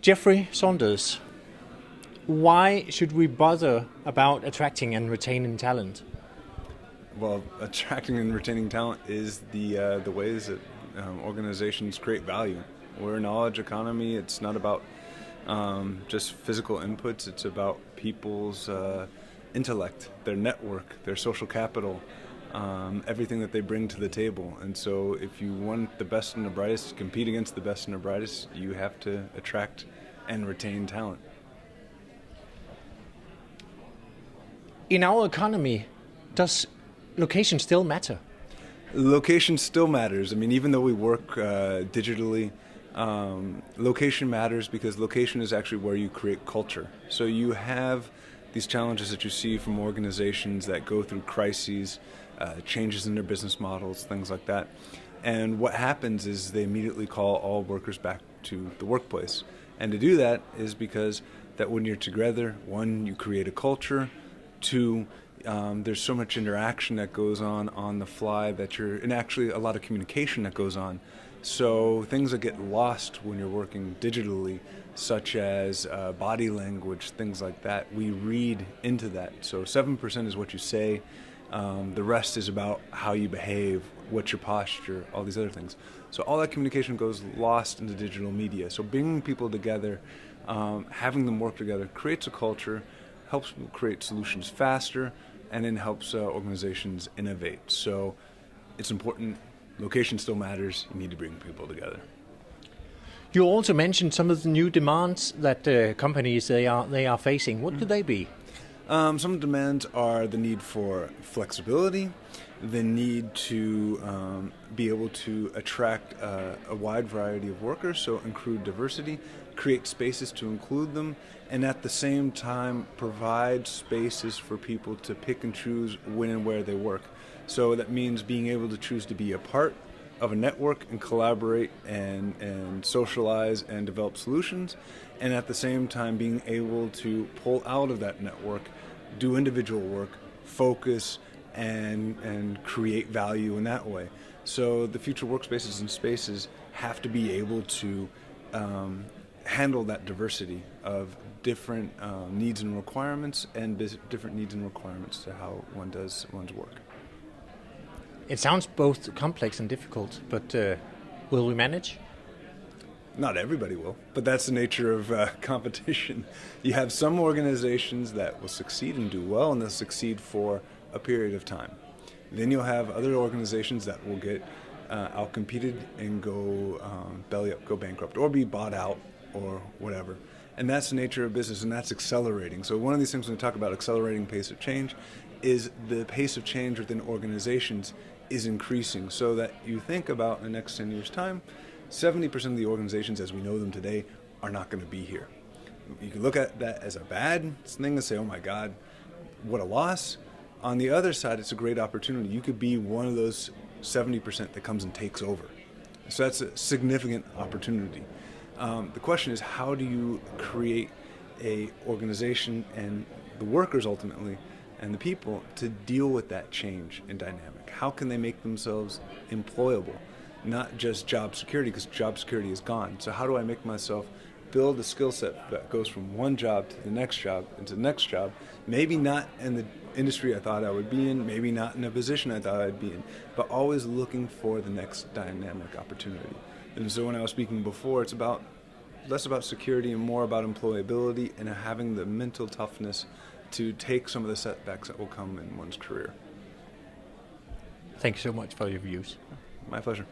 Jeffrey Saunders, why should we bother about attracting and retaining talent? Well, attracting and retaining talent is the ways that organizations create value. We're a knowledge economy. It's not about just physical inputs. It's about people's intellect, their network, their social capital, everything that they bring to the table. And so if you want the best and the brightest, compete against the best and the brightest, you have to attract and retain talent. In our economy, does location still matter? Location still matters. I mean, even though we work digitally, location matters because location is actually where you create culture. So you have these challenges that you see from organizations that go through crises, changes in their business models, things like that. And what happens is they immediately call all workers back to the workplace. And to do that is because that when you're together, one, you create a culture, two, there's so much interaction that goes on the fly and actually a lot of communication that goes on. So things that get lost when you're working digitally, such as body language, things like that, we read into that. So 7% is what you say. The rest is about how you behave, what's your posture, all these other things. So all that communication goes lost into digital media. So bringing people together, having them work together, creates a culture, helps create solutions faster, and then helps organizations innovate. So it's important. Location still matters. You need to bring people together. You also mentioned some of the new demands that companies they are facing. What could they be? Some demands are the need for flexibility, the need to be able to attract a wide variety of workers, so include diversity, create spaces to include them, and at the same time provide spaces for people to pick and choose when and where they work. So that means being able to choose to be a part of a network and collaborate and socialize and develop solutions, and at the same time being able to pull out of that network, do individual work, focus, and create value in that way. So the future workspaces and spaces have to be able to handle that diversity of different needs and requirements and different needs and requirements to how one does one's work. It sounds both complex and difficult, but will we manage? Not everybody will, but that's the nature of competition. You have some organizations that will succeed and do well, and they'll succeed for a period of time. Then you'll have other organizations that will get outcompeted and go belly up, go bankrupt, or be bought out, or whatever. And that's the nature of business, and that's accelerating. So one of these things when we talk about accelerating pace of change is the pace of change within organizations is increasing, so that you think about in the next 10 years' time, 70% of the organizations as we know them today are not going to be here. You can look at that as a bad thing and say, oh my God, what a loss. On the other side, it's a great opportunity. You could be one of those 70% that comes and takes over. So that's a significant opportunity. The question is, how do you create a organization and the workers ultimately and the people to deal with that change in dynamic? How can they make themselves employable? Not just job security, because job security is gone. So how do I make myself build a skill set that goes from one job to the next job into the next job, maybe not in the industry I thought I would be in, maybe not in a position I thought I'd be in, but always looking for the next dynamic opportunity. And so when I was speaking before, it's about less about security and more about employability and having the mental toughness to take some of the setbacks that will come in one's career. Thank you so much for your views. My pleasure.